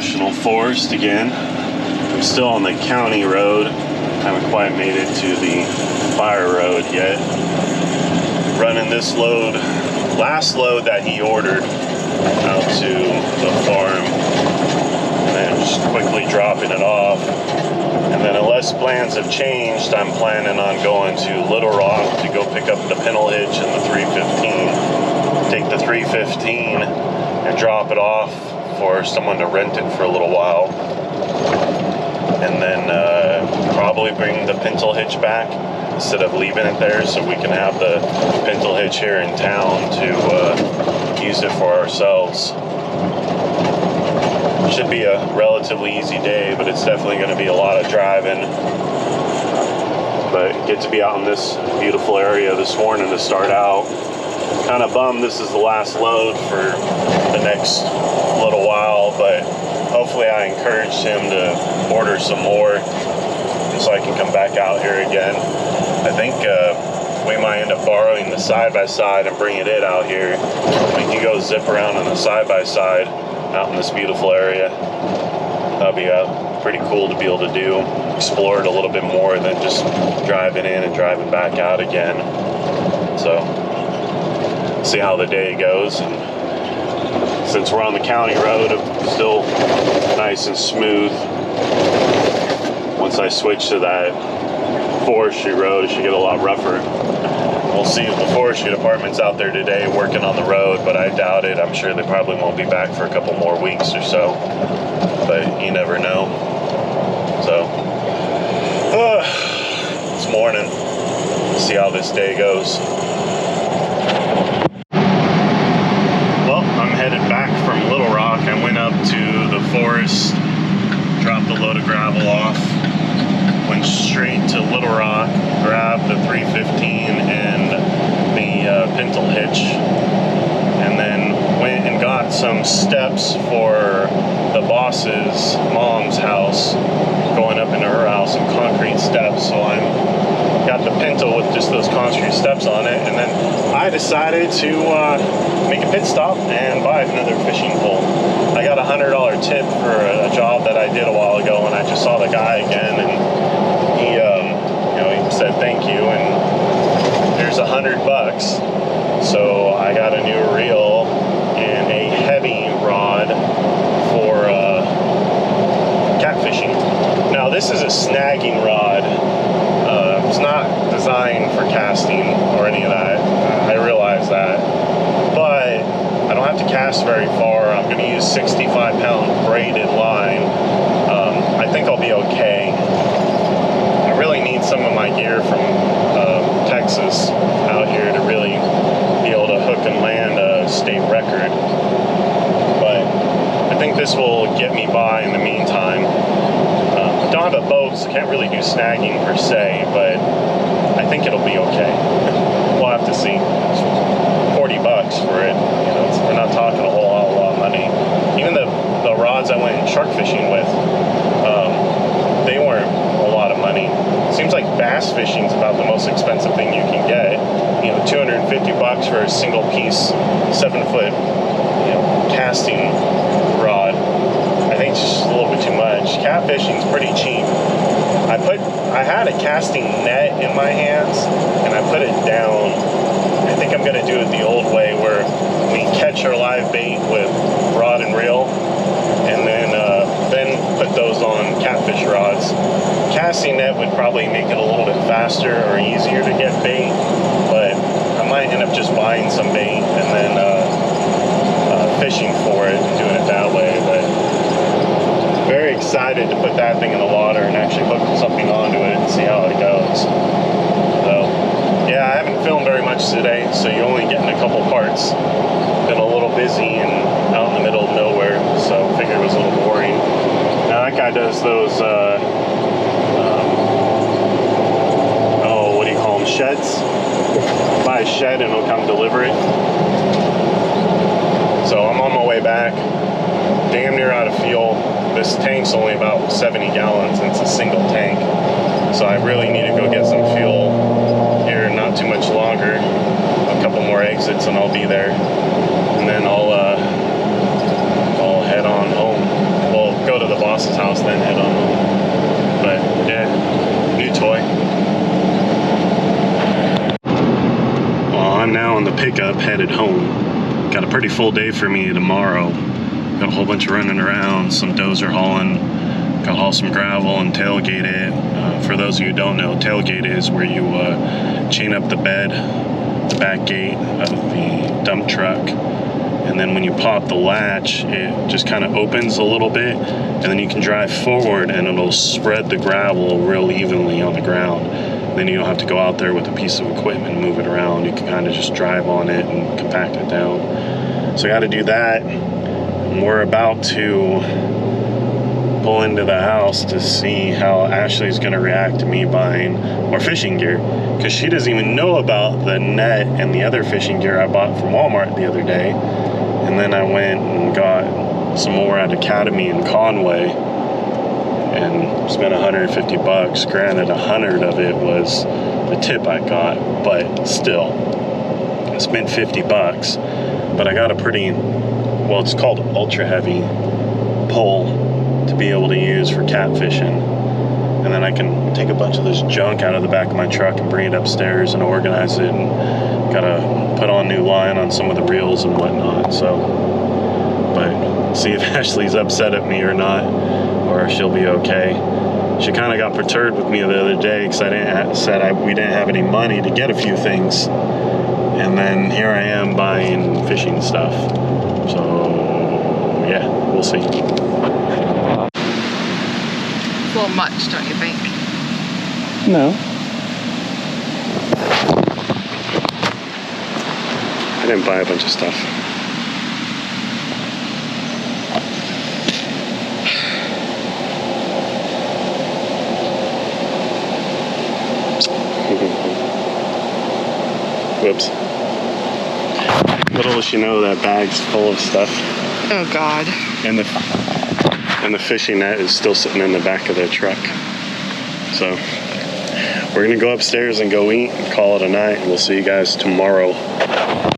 national forest again. I'm still on the county road. Haven't quite made it to the fire road yet. Running this load, last load that he ordered, out to the farm, and then just quickly dropping it off. And then unless plans have changed, I'm planning on going to Little Rock to go pick up the pintle hitch and the 315. Take the 315 and drop it off for someone to rent it for a little while. And then probably bring the pintle hitch back instead of leaving it there, so we can have the pintle hitch here in town to use it for ourselves. Should be a relatively easy day, but it's definitely going to be a lot of driving. But get to be out in this beautiful area this morning to start out. Kind of bummed this is the last load for the next little while, but hopefully I encouraged him to order some more so I can come back out here again. I think we might end up borrowing the side-by-side and bringing it out here. We can go zip around on the side-by-side out in this beautiful area. That'll be pretty cool to be able to do. Explore it a little bit more than just driving in and driving back out again. So, see how the day goes. And since we're on the county road, it's still nice and smooth. Once I switch to that forestry road, it should get a lot rougher. We'll see if the forestry department's out there today working on the road, but I doubt it. I'm sure they probably won't be back for a couple more weeks or so, but you never know. So, it's morning. See how this day goes. Well, I'm headed back from Little Rock. I went up to the forest, dropped a load of gravel off, went straight to Little Rock, grabbed the 315 and the pintle hitch, and then went and got some steps for the boss's mom's house, going up into her house, some concrete steps. So I'm got the pintle with just those concrete steps on it, and then I decided to make a pit stop and buy another fishing pole. I got a $100 tip for a job that I did a while ago, and I just saw the guy again, and he said thank you, and there's $100. So I got a new reel and a heavy rod for catfishing. Now this is a snagging rod. It's not designed for casting or any of that. I realize that, but I don't have to cast very far. I'm going to use 65-pound braided line. I think I'll be okay. I really need some of my gear from Texas out here to really be able to hook and land a state record. But I think this will get me by in the meantime. I don't have a boat, so I can't really do snagging per se, but I think it'll be okay. We'll have to see. It's $40 for it. We're not talking a whole lot of money. Even the rods I went shark fishing with, they weren't a lot of money. It seems like bass fishing is about the most expensive thing you can get. $250 for a single piece, 7-foot, casting rod. I think it's just a little bit too much. Catfishing's pretty cheap. I had a casting net in my hands, and I put it down. I think I'm gonna do it the old way, where we catch our live bait with rod and reel, and then put those on catfish rods. Casting net would probably make it a little bit faster or easier to get bait, but I might end up just buying some bait and then fishing for it and doing it that way. But very excited to put that thing in the water and actually hook something onto it and see how it goes. So yeah, I haven't filmed very much today, so you're only getting a couple parts. Been a little busy and out in the middle of nowhere, so figured it was a little boring. Now that guy does those what do you call them, sheds? Buy a shed and he'll come deliver it. So I'm on my way back, damn near out of fuel. This tank's only about 70 gallons and it's a single tank, so I really need to go get some fuel here not too much longer. A couple more exits and I'll be there, and then I'll head on home. Well, I'm now in the pickup headed home. Got a pretty full day for me tomorrow. Got a whole bunch of running around, some dozer hauling. Got to haul some gravel and tailgate it. For those of you who don't know, tailgate is where you chain up the bed, the back gate of the dump truck, and then when you pop the latch, it just kind of opens a little bit, and then you can drive forward and it'll spread the gravel real evenly on the ground. Then you don't have to go out there with a piece of equipment and move it around. You can kind of just drive on it and compact it down. So I got to do that. And we're about to pull into the house to see how Ashley's going to react to me buying more fishing gear, because she doesn't even know about the net and the other fishing gear I bought from Walmart the other day. And then I went and got some more at Academy in Conway and spent $150. Granted, 100 of it was the tip I got, but still, I spent $50. But I got a pretty, well, it's called ultra heavy pole to be able to use for catfishing, and then I can take a bunch of this junk out of the back of my truck and bring it upstairs and organize it, and gotta put on new line on some of the reels and whatnot. So, but see if Ashley's upset at me or not, or if she'll be okay. She kind of got perturbed with me the other day because we didn't have any money to get a few things, and then here I am buying fishing stuff. So yeah, we'll see. A little much, don't you think? No. I didn't buy a bunch of stuff. Whoops. Little does you know that bag's full of stuff. Oh God. And the fishing net is still sitting in the back of the truck. So we're gonna go upstairs and go eat and call it a night. We'll see you guys tomorrow.